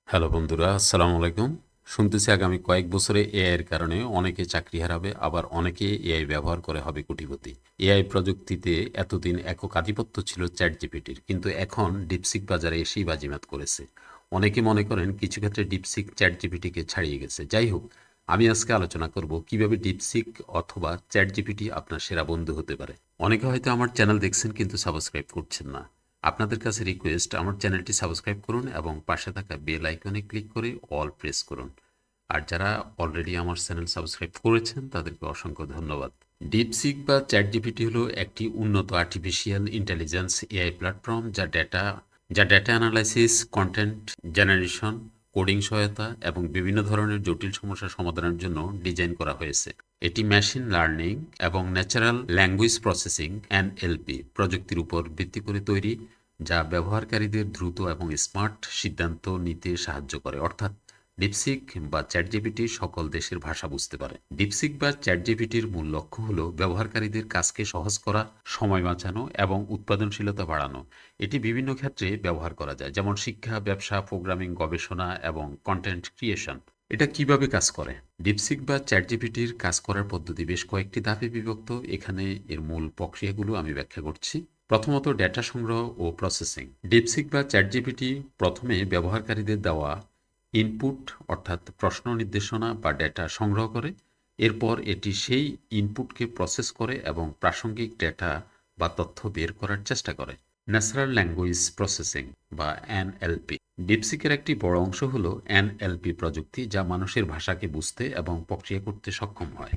Hello বন্ধুরা, আসসালামু আলাইকুম। শুনতেছি আগামী কয়েক বছরে এআই এর কারণে অনেকে চাকরি হারাবে, আবার অনেকে এআই ব্যবহার করে হবে কোটিপতি। এআই প্রযুক্তিতে এতদিন একক আধিপত্য ছিল চ্যাট জিপিটির, কিন্তু এখন ডিপসিক বাজারে এসেই বাজিমাত করেছে। অনেকে মনে করেন কিছু ক্ষেত্রে ডিপসিক চ্যাট জিপিটিকে ছাড়িয়ে গেছে। যাই হোক, আমি আজকে আলোচনা করব কিভাবে ডিপসিক অথবা চ্যাট জিপিটি আপনার সেরা বন্ধু হতে পারে। অনেকে হয়তো আমার চ্যানেল দেখছেন কিন্তু সাবস্ক্রাইব করছেন না। আপনাদের কাছে রিকোয়েস্ট, আমার চ্যানেলটি সাবস্ক্রাইব করুন এবং পাশে থাকা বেল আইকনে ক্লিক করে অল প্রেস করুন। আর যারা অলরেডি আমার চ্যানেল সাবস্ক্রাইব করেছেন তাদেরকে অসংখ্য ধন্যবাদ। ডিপসিক বা চ্যাট জিপিটি হলো একটি উন্নত আর্টিফিশিয়াল ইন্টেলিজেন্স এআই প্ল্যাটফর্ম যা data analysis, content generation, coding সহায়তা এবং বিভিন্ন ধরনের জটিল সমস্যা সমাধানের জন্য ডিজাইন করা হয়েছে। এটি মেশিন লার্নিং এবং ন্যাচারাল ল্যাঙ্গুয়েজ প্রসেসিং এনএলপি প্রযুক্তির উপর ভিত্তি করে তৈরি, যা ব্যবহারকারীদের দ্রুত এবং স্মার্ট সিদ্ধান্ত নিতে সাহায্য করে। অর্থাৎ ডিপসিক বা চ্যাটজিপিটি সকল দেশের ভাষা বুঝতে পারে। ডিপসিক বা চ্যাটজিপিটির মূল লক্ষ্য হল ব্যবহারকারীদের কাজকে সহজ করা, সময় বাঁচানো এবং উৎপাদনশীলতা বাড়ানো। এটি বিভিন্ন ক্ষেত্রে ব্যবহার করা যায়, যেমন শিক্ষা, ব্যবসা, প্রোগ্রামিং, গবেষণা এবং কন্টেন্ট ক্রিয়েশন। এটা কিভাবে কাজ করে? ডিপসিক বা চ্যাটজিপিটির কাজ করার পদ্ধতি বেশ কয়েকটি ধাপে বিভক্ত। এখানে এর মূল প্রক্রিয়াগুলো আমি ব্যাখ্যা করছি। প্রথমত, ডেটা সংগ্রহ ও প্রসেসিং। ডিপসিক বা চ্যাটজিপিটি প্রথমে ব্যবহারকারীদের দেওয়া ইনপুট অর্থাৎ প্রশ্ন, নির্দেশনা বা ডেটা সংগ্রহ করে। এরপর এটি সেই ইনপুটকে প্রসেস করে এবং প্রাসঙ্গিক ডেটা বা তথ্য বের করার চেষ্টা করে। ন্যাচারাল ল্যাঙ্গুয়েজ প্রসেসিং বা এনএলপি। ডিপসিকের একটি বড় অংশ হল এনএলপি প্রযুক্তি, যা মানুষের ভাষাকে বুঝতে এবং প্রক্রিয়া করতে সক্ষম হয়।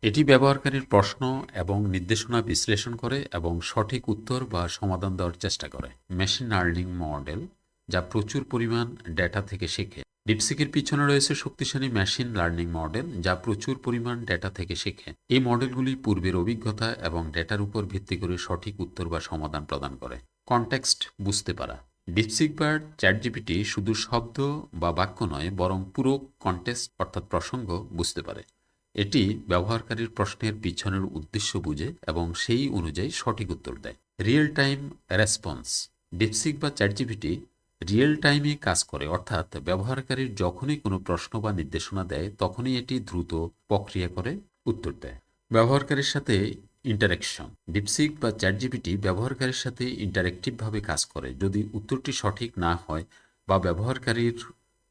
এটি ব্যবহারকারীর প্রশ্ন এবং নির্দেশনা বিশ্লেষণ করে এবং সঠিক উত্তর বা সমাধান দেওয়ার চেষ্টা করে। মেশিন লার্নিং মডেল, যা প্রচুর পরিমাণ ডেটা থেকে শেখে। ডিপসিকের পিছনে রয়েছে শক্তিশালী মেশিন লার্নিং মডেল, যা প্রচুর পরিমাণ ডেটা থেকে শেখে। এই মডেলগুলি পূর্বের অভিজ্ঞতা এবং ডেটার উপর ভিত্তি করে সঠিক উত্তর বা সমাধান প্রদান করে। কনটেক্সট বুঝতে পারা। ডিপসিক বা চ্যাটজিপিটি শুধু শব্দ বা বাক্য নয়, বরং পুরো কনটেক্সট অর্থাৎ প্রসঙ্গ বুঝতে পারে। এটি ব্যবহারকারীর প্রশ্নের পিছনের উদ্দেশ্য বুঝে এবং সেই অনুযায়ী সঠিক উত্তর দেয়। Real time response. ডিপসিক বা চ্যাটজিপিটি রিয়েল টাইমে কাজ করে, অর্থাৎ ব্যবহারকারীর যখনই কোনো প্রশ্ন বা নির্দেশনা দেয় তখনই এটি দ্রুত প্রক্রিয়া করে উত্তর দেয়। ব্যবহারকারীর সাথে ইন্টারেকশন। ডিপসিক বা চ্যাটজিপিটি ব্যবহারকারীর সাথে ইন্টারেক্টিভভাবে কাজ করে। যদি উত্তরটি সঠিক না হয় বা ব্যবহারকারীর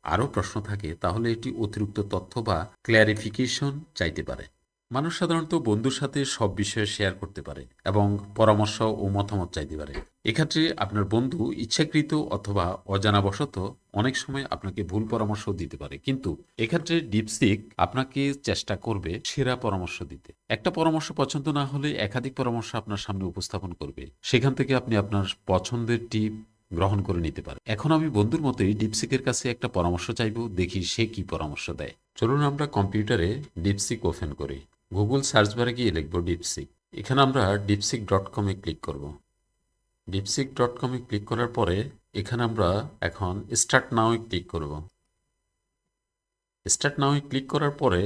আরও প্রশ্ন থাকে, তাহলে এটি অতিরিক্ত তথ্য বা ক্ল্যারিফিকেশন চাইতে পারে। মানুষ সাধারণত বন্ধুর সাথে সব বিষয়ে শেয়ার করতে পারে এবং পরামর্শ ও মতামত চাইতে পারে। এক্ষেত্রে আপনার বন্ধু ইচ্ছাকৃত অথবা অজানাবশত অনেক সময় আপনাকে ভুল পরামর্শ দিতে পারে, কিন্তু এক্ষেত্রে ডিপসিক আপনাকে চেষ্টা করবে সেরা পরামর্শ দিতে। একটা পরামর্শ পছন্দ না হলে একাধিক পরামর্শ আপনার সামনে উপস্থাপন করবে, সেখান থেকে আপনি আপনার পছন্দের টিপ গ্রহণ করে নিতে পারে। এখন আমি বন্ধুর মতোই ডিপসিকের কাছে একটা পরামর্শ চাইবো, দেখি সে কি পরামর্শ দেয়। চলুন আমরা কম্পিউটারে ডিপসিক ওপেন করি। গুগল সার্চ বারে গিয়ে লিখব ডিপসিক। এখানে আমরা deepseek.com-এ ক্লিক করব। deepseek.com-এ ক্লিক করার পরে এখানে আমরা এখন স্টার্ট নাও-এ ক্লিক করব। স্টার্ট নাও-এ ক্লিক করার পরে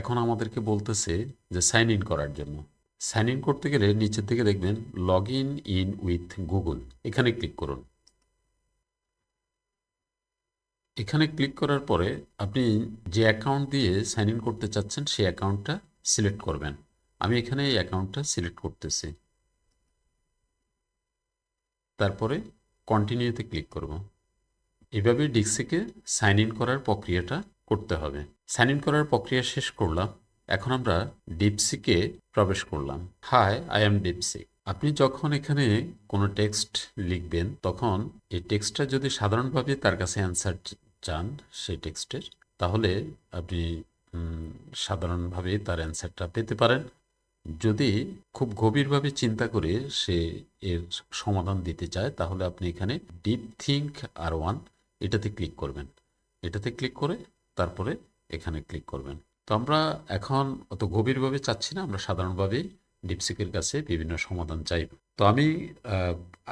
এখন আমাদেরকে বলতেছে যে সাইন ইন করার জন্য। সাইন ইন করতে গেলে নিচের দিকে দেখবেন লগ ইন উইথ গুগল, এখানে ক্লিক করুন। এখানে ক্লিক করার পরে আপনি যে অ্যাকাউন্ট দিয়ে সাইন ইন করতে চাচ্ছেন সেই অ্যাকাউন্টটা সিলেক্ট করবেন। আমি এখানে এই অ্যাকাউন্টটা সিলেক্ট করতেছি। তারপরে কন্টিনিউতে ক্লিক করব। এভাবে ডিক্সিকে সাইন ইন করার প্রক্রিয়াটা করতে হবে। সাইন ইন করার প্রক্রিয়া শেষ করলাম। এখন আমরা ডিপসিকে প্রবেশ করলাম। Hi, I am DeepSeek. আপনি যখন এখানে কোনো টেক্সট লিখবেন তখন এই টেক্সটটা যদি সাধারণভাবে তার কাছে অ্যান্সার চান সেই টেক্সটের, তাহলে আপনি সাধারণভাবে তার অ্যান্সারটা পেতে পারেন। যদি খুব গভীরভাবে চিন্তা করে সে এর সমাধান দিতে চায়, তাহলে আপনি এখানে ডিপ থিঙ্ক আর1 এটাতে ক্লিক করবেন। এটাতে ক্লিক করে তারপরে এখানে ক্লিক করবেন। তো আমরা এখন অত গভীরভাবে চাচ্ছি না, আমরা সাধারণভাবে ডিপসিকের কাছে বিভিন্ন সমাধান চাইব। তো আমি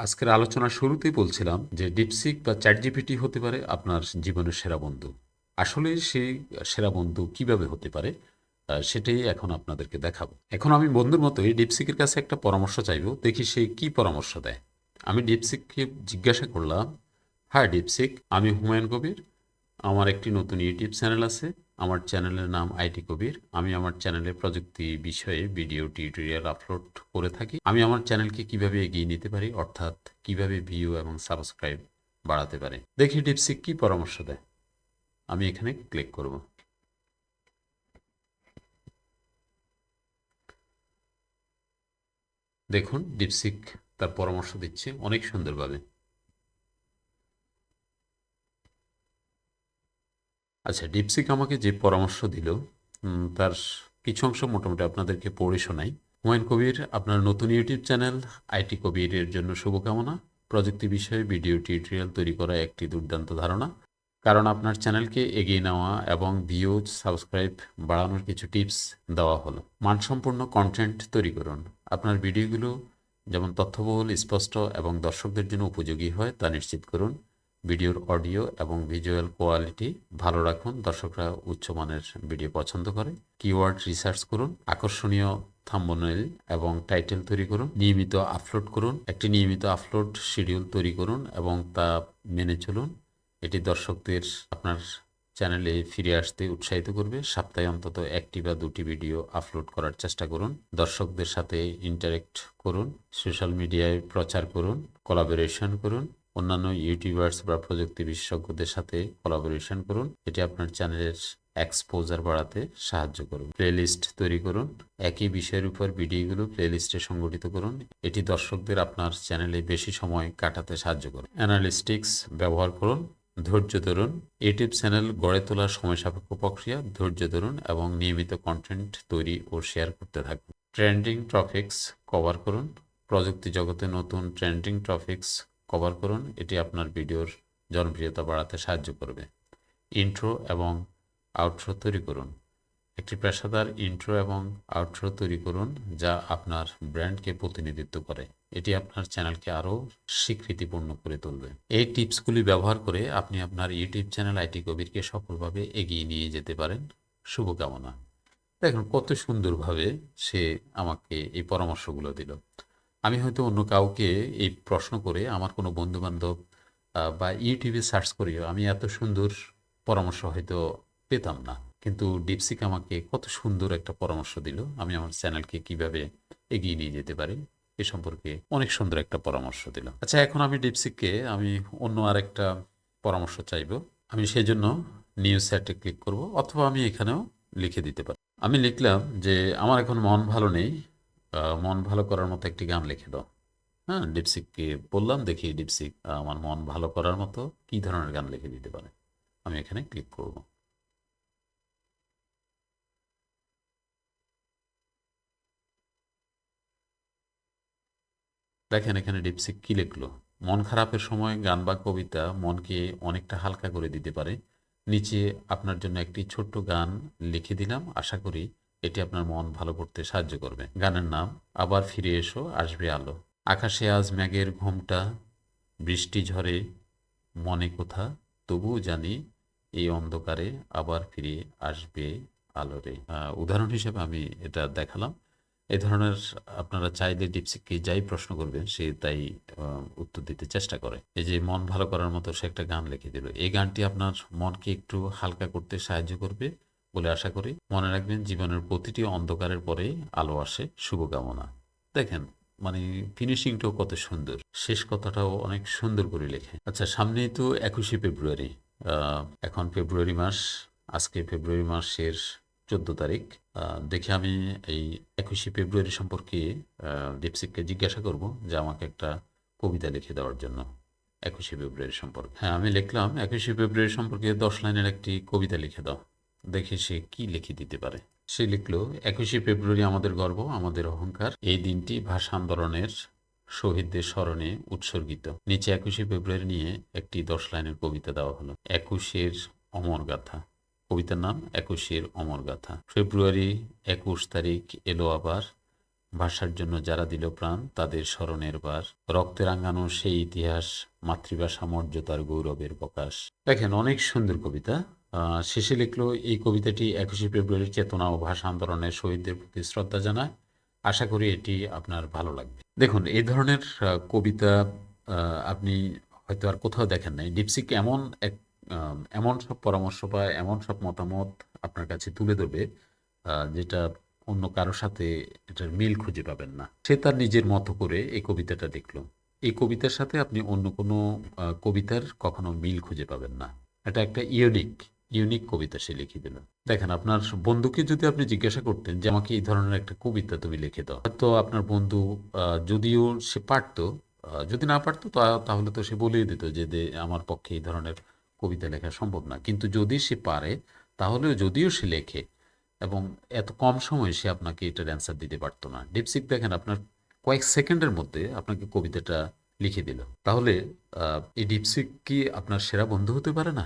আজকের আলোচনার শুরুতেই বলছিলাম যে ডিপসিক বা চ্যাটজিপিটি হতে পারে আপনার জীবনের সেরা বন্ধু। আসলে সেই সেরা বন্ধু কিভাবে হতে পারে সেটাই এখন আপনাদেরকে দেখাবো। এখন আমি বন্ধুর মতোই ডিপসিকের কাছে একটা পরামর্শ চাইবো, দেখি সে কি পরামর্শ দেয়। আমি ডিপসিককে জিজ্ঞাসা করলাম, হাই ডিপসিক, আমি হুমায়ুন কবির। আমার একটি নতুন ইউটিউব চ্যানেল আছে। আমার চ্যানেলের নাম আইটি কবির। আমি আমার চ্যানেলে প্রযুক্তি বিষয়ে ভিডিও টিউটোরিয়াল আপলোড করে থাকি। আমি আমার চ্যানেলকে কিভাবে এগিয়ে নিতে পারি, অর্থাৎ কিভাবে ভিউ এবং সাবস্ক্রাইব বাড়াতে পারি। দেখি ডিপসিক কি পরামর্শ দেয়। আমি এখানে ক্লিক করব। দেখুন ডিপসিক তার পরামর্শ দিচ্ছে অনেক সুন্দরভাবে। আচ্ছা, ডিপসিক আমাকে যে পরামর্শ দিল তার কিছু অংশ মোটামুটি আপনাদেরকে পড়ে শোনাই। হুমায়ুন কবির, আপনার নতুন ইউটিউব চ্যানেল আইটি কবিরের জন্য শুভকামনা। প্রযুক্তি বিষয়ে ভিডিও টিউটোরিয়াল তৈরি করা একটি দুর্দান্ত ধারণা, কারণ আপনার চ্যানেলকে এগিয়ে নেওয়া এবং ভিউজ সাবস্ক্রাইব বাড়ানোর কিছু টিপস দেওয়া হলো। মানসম্পন্ন কন্টেন্ট তৈরি করুন। আপনার ভিডিওগুলো যেমন তথ্যবহুল, স্পষ্ট এবং দর্শকদের জন্য উপযোগী হয় তা নিশ্চিত করুন। ভিডিওর অডিও এবং ভিজুয়াল কোয়ালিটি ভালো রাখুন, দর্শকরা উচ্চমানের ভিডিও পছন্দ করে। কিওয়ার্ড রিসার্চ করুন, আকর্ষণীয় থাম্বনেল এবং টাইটেল তৈরি করুন। নিয়মিত আপলোড করুন, একটি নিয়মিত আপলোড শিডিউল তৈরি করুন এবং তা মেনে চলুন। এটি দর্শকদের আপনার চ্যানেলে ফিরে আসতে উৎসাহিত করবে। সপ্তাহে অন্তত একটি বা দুটি ভিডিও আপলোড করার চেষ্টা করুন। দর্শকদের সাথে ইন্টারেক্ট করুন, সোশ্যাল মিডিয়ায় প্রচার করুন, কোলাবোরেশন করুন, অন্যান্য ইউটিউবার্স বা প্রযুক্তি বিশেষজ্ঞদের সাথে কোলাবোরেশন করুন। এটি আপনার চ্যানেলের এক্সপোজার বাড়াতে সাহায্য করুন। প্লেলিস্ট তৈরি করুন, একই বিষয়ের উপর ভিডিওগুলো প্লেলিস্টে সংগঠিত করুন। এটি দর্শকদের আপনার চ্যানেলে বেশি সময় কাটাতে সাহায্য করুন। অ্যানালিস্টিক্স ব্যবহার করুন, ধৈর্য ধরুন। ইউটিউব চ্যানেল গড়ে তোলার সময়সাপেক্ষ প্রক্রিয়া। ধৈর্য ধরুন এবং নিয়মিত কন্টেন্ট তৈরি ও শেয়ার করতে থাকুন। ট্রেন্ডিং টপিকস কভার করুন। প্রযুক্তি জগতে নতুন ট্রেন্ডিং টপিকস কভার করুন। এটি আপনার ভিডিওর জনপ্রিয়তা বাড়াতে সাহায্য করবে। ইন্ট্রো এবং আউটরো তৈরি করুন। একটি পেশাদার ইন্ট্রো এবং আউটরো তৈরি করুন যা আপনার ব্র্যান্ডকে প্রতিনিধিত্ব করে। এটি আপনার চ্যানেলকে আরও স্বীকৃতিপূর্ণ করে তুলবে। এই টিপসগুলি ব্যবহার করে আপনি আপনার ইউটিউব চ্যানেল আইটি কবিরকে সফলভাবে এগিয়ে নিয়ে যেতে পারেন। শুভকামনা। দেখুন কত সুন্দরভাবে সে আমাকে এই পরামর্শগুলো দিল। আমি হয়তো অন্য কাউকে এই প্রশ্ন করে, আমার কোনো বন্ধুবান্ধব বা ইউটিউবে সার্চ করেও আমি এত সুন্দর পরামর্শ হয়তো পেতাম না। কিন্তু ডিপসিক আমাকে কত সুন্দর একটা পরামর্শ দিল, আমি আমার চ্যানেলকে কিভাবে এগিয়ে নিয়ে যেতে পারি এ সম্পর্কে অনেক সুন্দর একটা পরামর্শ দিল। আচ্ছা, এখন আমি ডিপসিককে অন্য আরেকটা পরামর্শ চাইবো। আমি সেজন্য নিউজ চ্যাটে ক্লিক করব, অথবা আমি এখানেও লিখে দিতে পারি। আমি লিখলাম যে আমার এখন মন ভালো নেই, মন ভালো করার মতো একটি গান লিখে দাও। হ্যাঁ, ডিপসিককে বললাম, দেখি ডিপসিক আমার মন ভালো করার মতো কি ধরনের গান লিখে দিতে পারে। আমি এখানে ক্লিক করব। দেখেন এখানে ডিপসিক কি লিখলো। মন খারাপের সময় গান বা কবিতা মনকে অনেকটা হালকা করে দিতে পারে। নিচে আপনার জন্য একটি ছোট্ট গান লিখে দিলাম, আশা করি এটি আপনার মন ভালো করতে সাহায্য করবে। গানের নাম আবার ফিরে এসো, আসবে আলো। আকাশে আজ মেঘের ঘোমটা, বৃষ্টি ঝরে মনে কোথা, তবুও জানি এই অন্ধকারে আবার ফিরে আসবে আলোরে। উদাহরণ হিসেবে আমি এটা দেখালাম। এই ধরনের আপনারা চাইলে ডিপসিককে যাই প্রশ্ন করবেন সে তাই উত্তর দিতে চেষ্টা করে। এই যে মন ভালো করার মতো সে একটা গান লিখে দিল, এই গানটি আপনার মনকে একটু হালকা করতে সাহায্য করবে বলে আশা করি। মনে রাখবেন, জীবনের প্রতিটি অন্ধকারের পরেই আলো আসে। শুভকামনা। দেখেন মানে ফিনিশিংটাও কত সুন্দর, শেষ কথাটাও অনেক সুন্দর করে লেখে। আচ্ছা, সামনেই তো 21শে ফেব্রুয়ারি। এখন ফেব্রুয়ারি মাস, আজকে ফেব্রুয়ারি মাসের 14 তারিখ। দেখে আমি এই 21শে ফেব্রুয়ারি সম্পর্কে দীপসিককে জিজ্ঞাসা করব যে আমাকে একটা কবিতা লিখে দেওয়ার জন্য 21শে ফেব্রুয়ারি সম্পর্কে। হ্যাঁ, আমি লিখলাম 21শে ফেব্রুয়ারি সম্পর্কে 10 লাইনের একটি কবিতা লিখে দাও। দেখি সে কি লিখে দিতে পারে। সে লিখল, 21শে ফেব্রুয়ারি আমাদের গর্ব, আমাদের অহংকার। এই দিনটি ভাষা আন্দোলনের শহীদদের স্মরণে উৎসর্গিত। নিচে 21শে ফেব্রুয়ারি নিয়ে একটি 10 লাইনের কবিতা দেওয়া হলো। একুশের অমর গাথা। কবিতার নাম একুশের অমর গাথা। ফেব্রুয়ারি 21 তারিখ এলো আবার, ভাষার জন্য যারা দিল প্রাণ তাদের স্মরণের বার। রক্তে রাঙানো সেই ইতিহাস, মাতৃভাষা মর্যাদার গৌরবের প্রকাশ। দেখেন অনেক সুন্দর কবিতা। শেষে লিখলো, এই কবিতাটি 21শে ফেব্রুয়ারির চেতনা ও ভাষা আন্দোলনের শহীদদের প্রতি শ্রদ্ধা জানায়। আশা করি এটি আপনার ভালো লাগবে। দেখুন এই ধরনের কবিতা আপনি হয়তো আর কোথাও দেখেন নাই। ডিপসিক এমন এক এমন সব পরামর্শ বা এমন সব মতামত আপনার কাছে তুলে ধরবে যেটা অন্য কারো সাথে এটার মিল খুঁজে পাবেন না। সে তার নিজের মতো করে এই কবিতাটা লিখল। এই কবিতার সাথে আপনি অন্য কোনো কবিতার কখনো মিল খুঁজে পাবেন না। এটা একটা ইউনিক কবিতা সে লিখে দিল। দেখেন, আপনার বন্ধুকে যদি আপনি জিজ্ঞাসা করতেন যে আমাকে এই ধরনের একটা কবিতা তুমি লিখে দাও, হয়তো আপনার বন্ধু যদিও সে পারতো, যদি না পারতো তাহলে তো সে বলেই দিত যে আমার পক্ষে এই ধরনের কবিতা লেখা সম্ভব না। কিন্তু যদি সে পারে, তাহলেও যদিও সে লেখে এবং এত কম সময়ে সে আপনাকে এটার অ্যান্সার দিতে পারতো না। ডিপসিক দেখেন আপনার কয়েক সেকেন্ডের মধ্যে আপনাকে কবিতাটা লিখে দিল। তাহলে এই ডিপসিক কি আপনার সেরা বন্ধু হতে পারে না?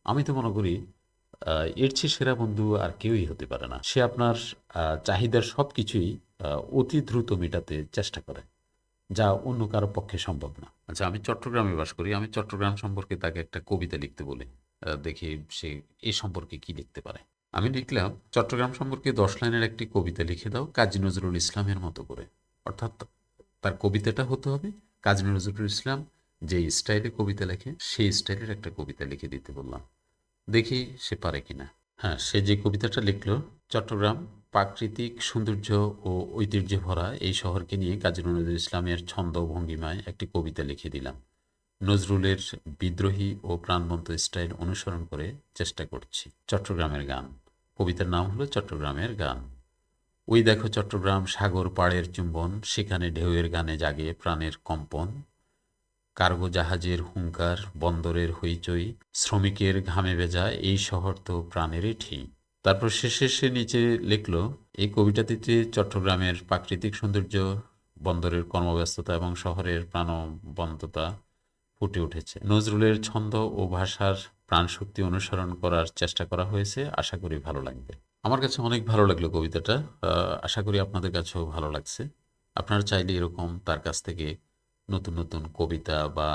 আমি তো মনে করি এর চেয়ে সেরা বন্ধু আর কেউই হতে পারে না। সে আপনার চাহিদার সব কিছুই অতি দ্রুত মেটাতে চেষ্টা করে, যা অন্য কারো পক্ষে সম্ভব না। আচ্ছা, আমি চট্টগ্রামে বাস করি। আমি চট্টগ্রাম সম্পর্কে তাকে একটা কবিতা লিখতে বলি। দেখি সে এ সম্পর্কে কি লিখতে পারে। আমি লিখলাম, চট্টগ্রাম সম্পর্কে 10 লাইনের একটি কবিতা লিখে দাও কাজী নজরুল ইসলামের মতো করে। অর্থাৎ তার কবিতাটা হতে হবে কাজী নজরুল ইসলাম যে স্টাইলে কবিতা লেখে সেই স্টাইলের একটা কবিতা লিখে দিতে বললাম। দেখি সে পারে কিনা। হ্যাঁ, সে যে কবিতাটা লিখল, চট্টগ্রাম প্রাকৃতিক সৌন্দর্য ও ঐতিহ্যে ভরা এই শহরকে নিয়ে কাজী নজরুল ইসলামের ছন্দ ভঙ্গিমায় একটি কবিতা লিখে দিলাম। নজরুলের বিদ্রোহী ও প্রাণবন্ত স্টাইল অনুসরণ করে চেষ্টা করছি। চট্টগ্রামের গান। কবিতার নাম হলো চট্টগ্রামের গান। ওই দেখো চট্টগ্রাম সাগর পাড়ের চুম্বন, সেখানে ঢেউয়ের গানে জাগে প্রাণের কম্পন। কার্গো জাহাজের হুংকার, বন্দরের হইচই, শ্রমিকের ঘামে ভেজা এই শহর তো প্রাণেরই ঠি। তারপর শেষে সে নিচে লিখল, এই কবিতাটিতে চট্টগ্রামের প্রাকৃতিক সৌন্দর্য, বন্দরের কর্মব্যস্ততা এবং শহরের প্রাণবন্ততা ফুটে উঠেছে। নজরুলের ছন্দ ও ভাষার প্রাণশক্তি অনুসরণ করার চেষ্টা করা হয়েছে। আশা করি ভালো লাগবে। আমার কাছে অনেক ভালো লাগলো কবিতাটা। আশা করি আপনাদের কাছেও ভালো লাগছে। আপনারা চাইলে এরকম তার কাছ থেকে নতুন নতুন কবিতা বা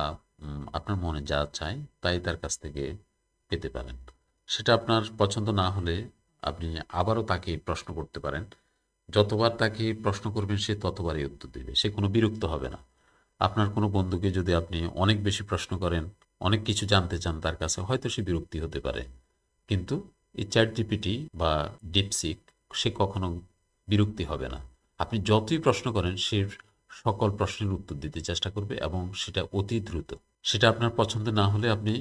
আপনার মনে যা চায় তাই তার কাছ থেকে পেতে পারেন। সেটা আপনার পছন্দ না হলে আপনি আবারও তাকে প্রশ্ন করতে পারেন। যতবার তাকে প্রশ্ন করবেন সে ততবারই উত্তর দেবে। সে কোনো বিরক্ত হবে না। আপনার কোনো বন্ধুকে যদি আপনি অনেক বেশি প্রশ্ন করেন, অনেক কিছু জানতে চান তার কাছে, হয়তো সে বিরক্তি হতে পারে। কিন্তু এই চ্যাটজিপিটি বা ডিপসিক সে কখনো বিরক্তি হবে না। আপনি যতই প্রশ্ন করেন সে সকল প্রশ্নের উত্তর দিতে চেষ্টা করবে এবং সেটা অতি দ্রুত। সেটা আপনার পছন্দ না হলে আপনি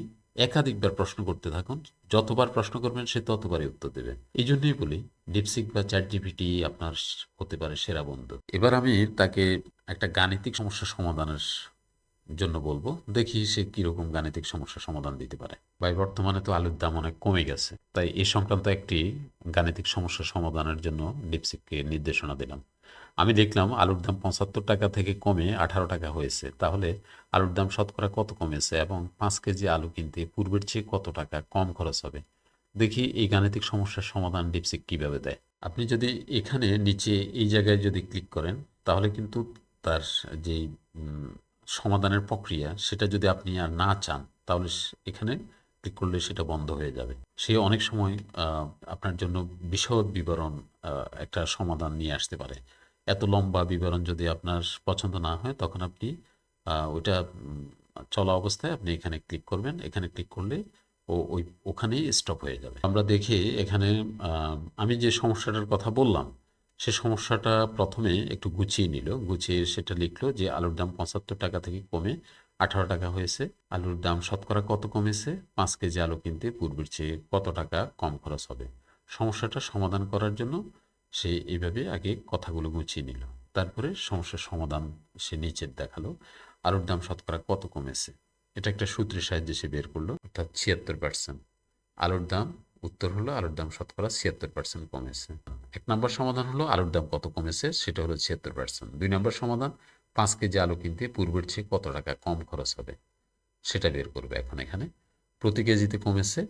একাধিকবার প্রশ্ন করতে থাকুন। যতবার প্রশ্ন করবেন সে ততবারই উত্তর দেবে। এই জন্যই বলি ডিপসিক বা চ্যাটজিপিটি আপনার হতে পারে সেরা বন্ধু। এবার আমি তাকে একটা গাণিতিক সমস্যা সমাধানের জন্য বলবো। দেখি সে কিরকম গাণিতিক সমস্যার সমাধান দিতে পারে। ভাই, বর্তমানে তো আলুর দাম অনেক কমে গেছে, তাই এ সংক্রান্ত একটি গাণিতিক সমস্যা সমাধানের জন্য ডিপসিককে নির্দেশনা দিলাম। আমি দেখলাম আলুর দাম 75 টাকা থেকে কমে 18 টাকা হয়েছে। তাহলে আলুর দাম শতকরা কত কমেছে এবং 5 কেজি আলু কিনতে পূর্বের চেয়ে কত টাকা কম খরচ হবে। দেখি এই গাণিতিক সমস্যার সমাধান ডিপসিক কিভাবে দেয়। আপনি যদি এখানে নিচে এই জায়গায় যদি ক্লিক করেন, তাহলে কিন্তু তার যেই সমাধানের প্রক্রিয়া সেটা যদি আপনি আর না চান, তাহলে এখানে ক্লিক করলে সেটা বন্ধ হয়ে যাবে। সে অনেক সময় আপনার জন্য বিশদ বিবরণ একটা সমাধান নিয়ে আসতে পারে। এত লম্বা বিবরণ যদি আপনার পছন্দ না হয়, তখন আপনি ওইটা চলা অবস্থায় আপনি এখানে ক্লিক করবেন। এখানে ক্লিক করলে ওখানেই স্টপ হয়ে যাবে। আমরা দেখি এখানে আমি যে সমস্যাটার কথা বললাম, সে সমস্যাটা প্রথমে একটু গুছিয়ে নিল। গুছিয়ে সেটা লিখলো যে আলুর দাম 75 টাকা থেকে কমে 18 টাকা হয়েছে। আলুর দাম শতকরা কত কমেছে? 5 কেজি আলু কিনতে পূর্বের চেয়ে কত টাকা কম খরচ হবে। সমস্যাটা সমাধান করার জন্য সে এইভাবে আগে কথাগুলো গুছিয়ে নিল। তারপরে সমস্যার সমাধান সে নিচে দেখালো। আলুর দাম শতকরা কত কমেছে, এটা একটা সূত্রের সাহায্যে সে বের করলো, অর্থাৎ 76%। আলুর দাম, উত্তর হলো আলুর দাম শতকরা 76% কমেছে। 1 নম্বর সমাধান হলো আলুর দাম কত কমেছে, সেটা হলো 76%। 2 নম্বর সমাধান 5 কেজি আলু কিনতে পূর্বের চেয়ে কত টাকা কম খরচ হবে, সেটা বের করবে। এখন এখানে প্রতি কেজিতে কমেছে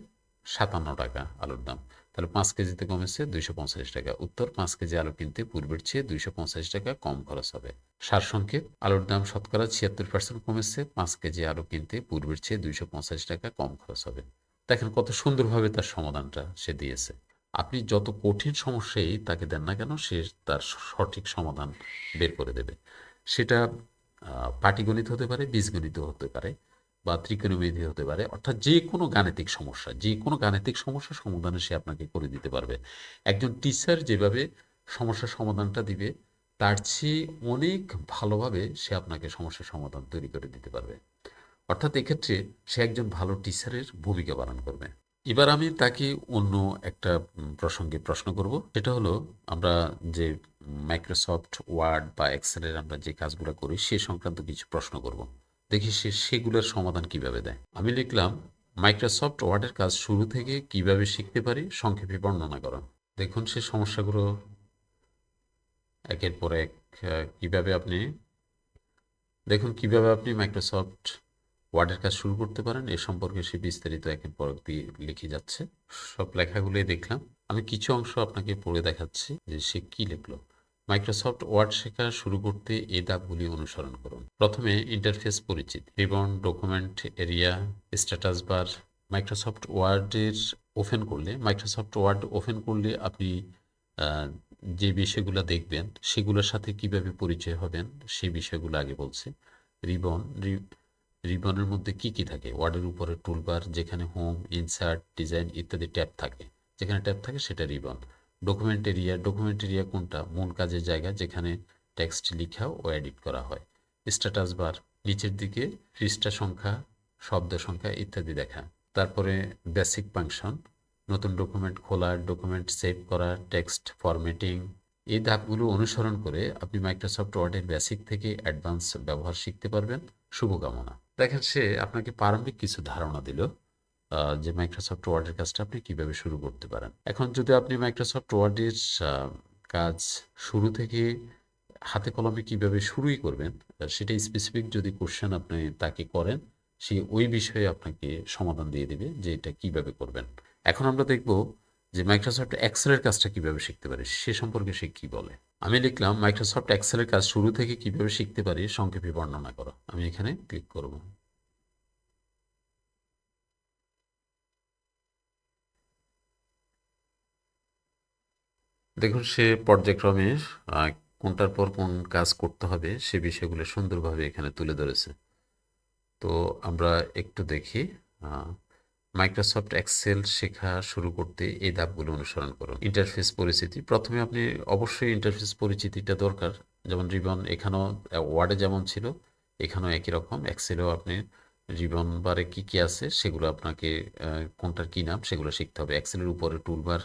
57 টাকা আলুর দাম, তাহলে 5 কেজিতে কমেছে 245 টাকা। উত্তর, 5 কেজি আলু কিনতে পূর্বের চেয়ে 245 টাকা কম খরচ হবে। সারসংক্ষেপ, আলুর দাম শতকরা 76% কমেছে, 5 কেজি আলু কিনতে পূর্বের চেয়ে 245 টাকা কম খরচ হবে। দেখেন কত সুন্দরভাবে তার সমাধানটা সে দিয়েছে। আপনি যত কঠিন সমস্যাই তাকে দেন না কেন, সে তার সঠিক সমাধান বের করে দেবে। সেটা পাটিগণিত হতে পারে, বীজগণিত হতে পারে, বা ত্রিকোণমিতি হতে পারে, অর্থাৎ যে কোনো গাণিতিক সমস্যা, যে কোনো গাণিতিক সমস্যা সমাধানে সে আপনাকে করে দিতে পারবে। একজন টিচার যেভাবে সমস্যার সমাধানটা দিবে, তার চেয়ে অনেক ভালোভাবে সে আপনাকে সমস্যার সমাধান তৈরি করে দিতে পারবে। অর্থাৎ এক্ষেত্রে সে একজন ভালো টিচারের ভূমিকা পালন করবে। এবার আমি তাকে অন্য একটা প্রসঙ্গে প্রশ্ন করব। সেটা হলো, আমরা যে মাইক্রোসফট ওয়ার্ড বা এক্সেলের আমরা যে কাজগুলো করি সে সংক্রান্ত কিছু প্রশ্ন করব। দেখি সে সেগুলোর সমাধান কিভাবে দেয়। আমি লিখলাম, মাইক্রোসফট ওয়ার্ডের কাজ শুরু থেকে কিভাবে শিখতে পারি সংক্ষেপে বর্ণনা করো। দেখুন সে সমস্যাগুলো একের পর এক কিভাবে আপনি দেখুন কিভাবে আপনি মাইক্রোসফট ওয়ার্ডের কাজ শুরু করতে পারেন এ সম্পর্কে সে বিস্তারিত একের পর এক দিয়ে লিখে যাচ্ছে। সব লেখাগুলোই দেখলাম। আমি কিছু অংশ আপনাকে পড়ে দেখাচ্ছি যে সে কি লিখলো। মাইক্রোসফট ওয়ার্ড শেখা শুরু করতে এই ধাপগুলি অনুসরণ করুন। প্রথমে ইন্টারফেস পরিচিতি, ribbon, document area, status bar. Microsoft Word open করলে আপনি যে বিষয়গুলো দেখবেন সেগুলোর সাথে কিভাবে পরিচয় হবেন সেই বিষয়গুলো আগে বলছে। রিবন, রিবনের মধ্যে কি কি থাকে? ওয়ার্ডের উপরে টুলবার, যেখানে হোম, ইনসার্ট, ডিজাইন ইত্যাদি ট্যাব থাকে, যেখানে ট্যাব থাকে সেটা রিবন। ডকুমেন্ট এরিয়া কোনটা? মূল কাজের জায়গা, যেখানে টেক্সট লিখা ও এডিট করা হয়। স্ট্যাটাস বার, নিচের দিকে পৃষ্ঠা সংখ্যা, শব্দ সংখ্যা ইত্যাদি দেখা। তারপরে বেসিক ফাংশন, নতুন ডকুমেন্ট খোলা, ডকুমেন্ট সেভ করা, টেক্সট ফরম্যাটিং। এই ধাপগুলো অনুসরণ করে আপনি মাইক্রোসফট ওয়ার্ডের বেসিক থেকে অ্যাডভান্স ব্যবহার শিখতে পারবেন। শুভকামনা। দেখেন সে আপনাকে প্রারম্ভিক কিছু ধারণা দিল যে মাইক্রোসফট ওয়ার্ডের কাজটা আপনি কিভাবে শুরু করতে পারেন। এখন যদি আপনি মাইক্রোসফট ওয়ার্ডের কাজ শুরু থেকে হাতে কলমে কিভাবে শুরুই করবেন, সেটা স্পেসিফিক যদি কোশ্চেন আপনি তাকে করেন, সে ওই বিষয়ে আপনাকে সমাধান দিয়ে দিবে যে এটা কিভাবে করবেন। এখন আমরা দেখব যে মাইক্রোসফট এক্সেলের কাজটা কিভাবে শিখতে পারি সে সম্পর্কে সে কি বলে। আমি লিখলাম, মাইক্রোসফট এক্সেলের কাজ শুরু থেকে কিভাবে শিখতে পারি সংক্ষেপে বর্ণনা করো। আমি এখানে ক্লিক করব। দেখুন সে পর্যায়ক্রমে আহ, কোনটার পর কোন কাজ করতে হবে সে বিষয়গুলো সুন্দরভাবে এখানে তুলে ধরেছে। তো আমরা একটু দেখি। মাইক্রোসফট এক্সেল শেখা শুরু করতে এই ধাপগুলো অনুসরণ করুন। ইন্টারফেস পরিচিতি, প্রথমে আপনি অবশ্যই ইন্টারফেস পরিচিতিটা দরকার। যেমন রিবন এখানেও ওয়ার্ডে যেমন ছিল এখানেও একই রকম, এক্সেলেও আপনি রিবন বারে কি কি আছে সেগুলো আপনাকে কোনটার কি নাম সেগুলো শিখতে হবে। এক্সেলের উপরে টুলবার,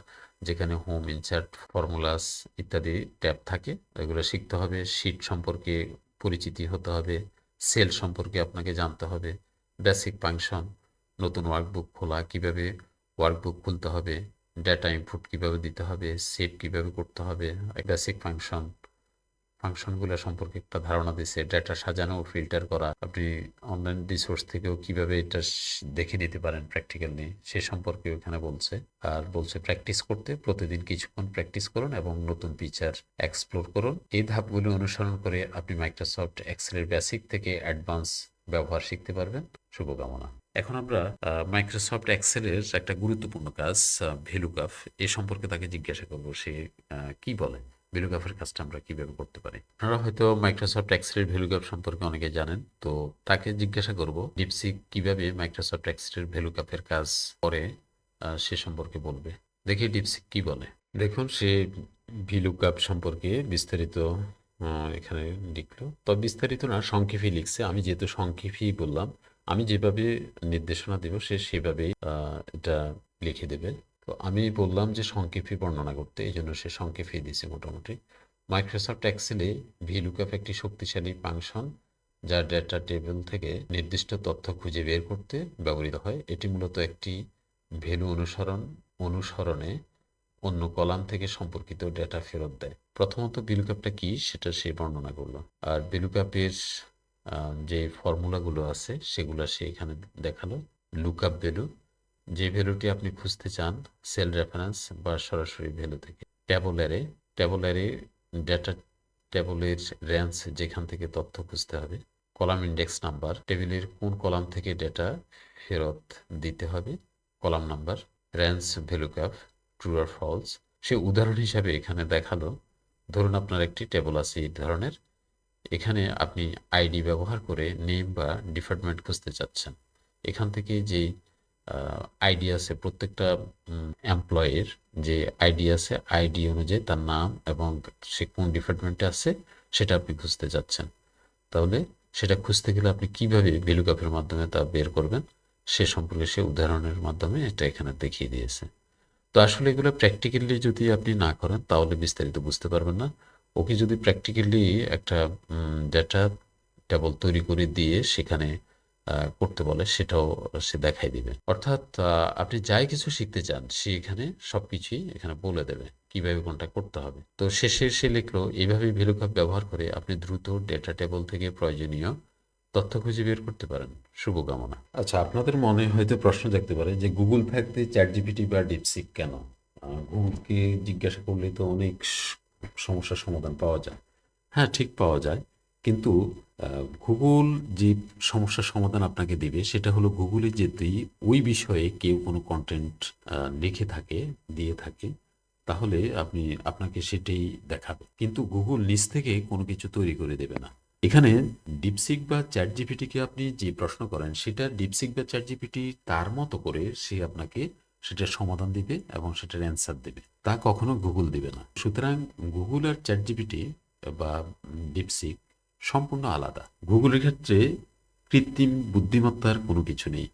যেখানে হোম, ইনসার্ট, ফর্মুলাস ইত্যাদি ট্যাব থাকে, এগুলো শিখতে হবে। শিট সম্পর্কে পরিচিতি হতে হবে। সেল সম্পর্কে আপনাকে জানতে হবে। বেসিক ফাংশন, নতুন ওয়ার্কবুক খোলা, কিভাবে ওয়ার্কবুক খুলতে হবে, ডেটা ইনপুট কিভাবে দিতে হবে, সেভ কিভাবে করতে হবে। বেসিক ফাংশনগুলো সম্পর্কে একটা ধারণা দিচ্ছে। ডেটা সাজানো ও ফিল্টার করা, আপনি অনলাইন রিসোর্স থেকেও কিভাবে এটা দেখে নিতে পারেন প্র্যাকটিক্যাল নিয়ে সে সম্পর্কে ওখানে বলছে। আর বলছে প্র্যাকটিস করতে, প্রতিদিন কিছুক্ষণ প্র্যাকটিস করুন এবং নতুন ফিচার এক্সপ্লোর করুন। এই ধাপগুলো অনুসরণ করে আপনি মাইক্রোসফট এক্সেলের বেসিক থেকে অ্যাডভান্স ব্যবহার শিখতে পারবেন। শুভকামনা। এখন আমরা মাইক্রোসফট এক্সেলের একটা গুরুত্বপূর্ণ কাজ ভেলুকাফ এ সম্পর্কে তাকে জিজ্ঞাসা করব সে কি বলে। ভেলুকাফের কাজটা আমরা কিভাবে করতে পারি। আপনারা হয়তো মাইক্রোসফট এক্সেলের ভেলুকাপ সম্পর্কে অনেকে জানেন, তো তাকে জিজ্ঞাসা করব ডিপসিক কিভাবে মাইক্রোসফট এক্সেলের ভেলুকাপের কাজ করে সে সম্পর্কে বলবে। দেখি ডিপসিক কি বলে। দেখুন সে ভিলুকাপ সম্পর্কে বিস্তারিত এখানে লিখলো, তবে বিস্তারিত না, সংক্ষেপে লিখছে। আমি যেহেতু সংক্ষেপেই বললাম, আমি যেভাবে নির্দেশনা দেব সে সেভাবেই এটা লিখে দেবে। তো আমি বললাম যে সংক্ষেপে বর্ণনা করতে, এই জন্য সে সংক্ষেপেই দিছে মোটামুটি। মাইক্রোসফট এক্সেলে ভিলুকআপ একটি শক্তিশালী ফাংশন যা ডেটা টেবিল থেকে নির্দিষ্ট তথ্য খুঁজে বের করতে ব্যবহৃত হয়। এটি মূলত একটি ভ্যালু অনুসরণে অন্য কলাম থেকে সম্পর্কিত ডেটা ফেরত দেয়। প্রথমত ভিলুকআপটা কি সেটা সে বর্ণনা করলো। আর ভিলুকআপের যে ফর্মুলাগুলো আছে সেগুলো সে এখানে দেখালো। লুকআপ ভ্যালু, যে ভ্যালুটি আপনি খুঁজতে চান সেল রেফারেন্স বা সরাসরি ভ্যালু থেকে। ট্যাবল অ্যারে ডেটা টেবিলের রেঞ্জ, যেখান থেকে তথ্য খুঁজতে হবে। কলাম ইন্ডেক্স নাম্বার, টেবিলের কোন কলাম থেকে ডেটা ফেরত দিতে হবে। Column number. রেঞ্জ ভ্যালুক্যাপ, ট্রু আর ফলস। সে উদাহরণ হিসাবে এখানে দেখালো, ধরুন আপনার একটি টেবল আছে এই ধরনের, এখানে আপনি আইডি ব্যবহার করে নেম বা ডিপার্টমেন্ট খুঁজতে চাচ্ছেন। এখান থেকে যে আইডি আছে প্রত্যেকটা এমপ্লয়ের যে আইডি আছে, আইডি অনুযায়ী তার নাম এবং সে কোন ডিপার্টমেন্টে আছে সেটা আপনি খুঁজতে যাচ্ছেন। তাহলে সেটা খুঁজতে গেলে আপনি কিভাবে VLOOKUP এর মাধ্যমে তা বের করবেন সে সম্পর্কে সে উদাহরণের মাধ্যমে এটা এখানে দেখিয়ে দিয়েছে। তো আসলে এগুলো প্র্যাকটিক্যালি যদি আপনি না করেন তাহলে বিস্তারিত বুঝতে পারবেন না। ওকে যদি প্র্যাকটিক্যালি একটা ডেটা টেবল তৈরি করে দিয়ে সেখানে করতে বলে সেটাও সে দেখাই দিবে। অর্থাৎ আপনি যাই কিছু শিখতে চান সে এখানে সবকিছুই এখানে বলে দেবে কিভাবে কোনটা করতে হবে। তো শেষে সে লিখলো এইভাবে VLOOKUP ব্যবহার করে আপনি দ্রুত ডেটা টেবল থেকে প্রয়োজনীয় তথ্য খুঁজে বের করতে পারেন। শুভকামনা। আচ্ছা, আপনাদের মনে হয়তো প্রশ্ন জাগতে পারে যে গুগল থাকতে চ্যাটজিপিটি বা ডিপসিক কেন? গুগলকে জিজ্ঞাসা করলে তো অনেক সমস্যার সমাধান পাওয়া যায়। হ্যাঁ, ঠিক পাওয়া যায়। কিন্তু গুগল যে সমস্যার সমাধান আপনাকে দিবে সেটা হলো গুগলে যদি ওই বিষয়ে কেউ কোনো কন্টেন্ট লিখে থাকে, দিয়ে থাকে, তাহলে আপনাকে সেটাই দেখাবে। কিন্তু গুগল নিজ থেকে কোনো কিছু তৈরি করে দেবে না। এখানে ডিপসিক বা চ্যাটজিপিটিকে আপনি যে প্রশ্ন করেন সেটা ডিপসিক বা চ্যাটজিপিটি তার মতো করে সে আপনাকে সেটার সমাধান দিবে এবং সেটার অ্যান্সার দেবে। তা কখনো গুগল দিবে না। সুতরাং গুগল আর চ্যাটজিপিটি বা ডিপসিক সম্পূর্ণ আলাদা। গুগলের ক্ষেত্রে কৃত্রিম বুদ্ধিমত্তার কোনো কিছু নেই।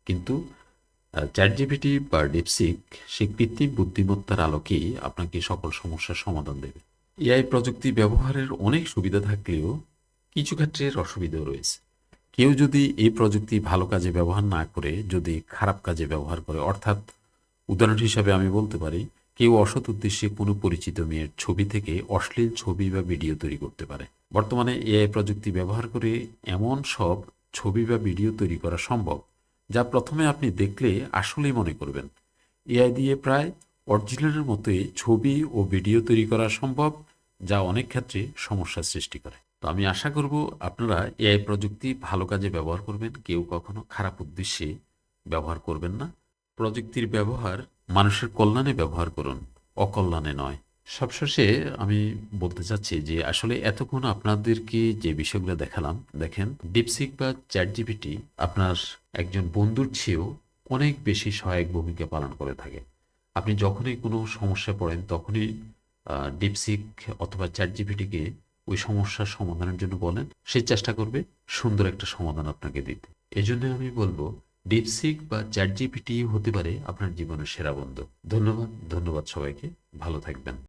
কিন্তু চ্যাটজিপিটি বা ডিপসিক সেই কৃত্রিম বুদ্ধিমত্তার আলোকেই আপনাকে সকল সমস্যার সমাধান দেবে। এআই প্রযুক্তি ব্যবহারের অনেক সুবিধা থাকলেও কিছু ক্ষেত্রে এর অসুবিধাও রয়েছে। কেউ যদি এই প্রযুক্তি ভালো কাজে ব্যবহার না করে যদি খারাপ কাজে ব্যবহার করে, অর্থাৎ উদাহরণ হিসাবে আমি বলতে পারি কেউ অসৎ উদ্দেশ্যে কোনো পরিচিত মেয়ের ছবি থেকে অশ্লীল ছবি বা ভিডিও তৈরি করতে পারে। বর্তমানে এআই প্রযুক্তি ব্যবহার করে এমন সব ছবি বা ভিডিও তৈরি করা সম্ভব যা প্রথমে আপনি দেখলে আসলেই মনে করবেন এআই দিয়ে প্রায় অরিজিনালের মতোই ছবি ও ভিডিও তৈরি করা সম্ভব, যা অনেক ক্ষেত্রে সমস্যার সৃষ্টি করে। তো আমি আশা করব আপনারা এআই প্রযুক্তি ভালো কাজে ব্যবহার করবেন, কেউ কখনো খারাপ উদ্দেশ্যে ব্যবহার করবেন না। প্রযুক্তির ব্যবহার মানুষের কল্যাণে ব্যবহার করুন, অকল্যাণে নয়। সবশেষে আমি বলতে চাচ্ছি যে আসলে এতক্ষণ আপনাদেরকে যে বিষয়গুলো দেখালাম, দেখেন ডিপসিক বা চ্যাটজিপিটি আপনার একজন বন্ধুর চেয়েও অনেক বেশি সহায়ক ভূমিকা পালন করে থাকে। আপনি যখনই কোনো সমস্যায় পড়েন তখনই ডিপসিক অথবা চ্যাটজিপিটিকে ওই সমস্যার সমাধানের জন্য বলেন, সে চেষ্টা করবে সুন্দর একটা সমাধান আপনাকে দিতে। এজন্য আমি বলবো ডিপসিক বা চ্যাটজিপিটি হতে পারে আপনার জীবনের সেরা বন্ধু। ধন্যবাদ, ধন্যবাদ সবাইকে। ভালো থাকবেন।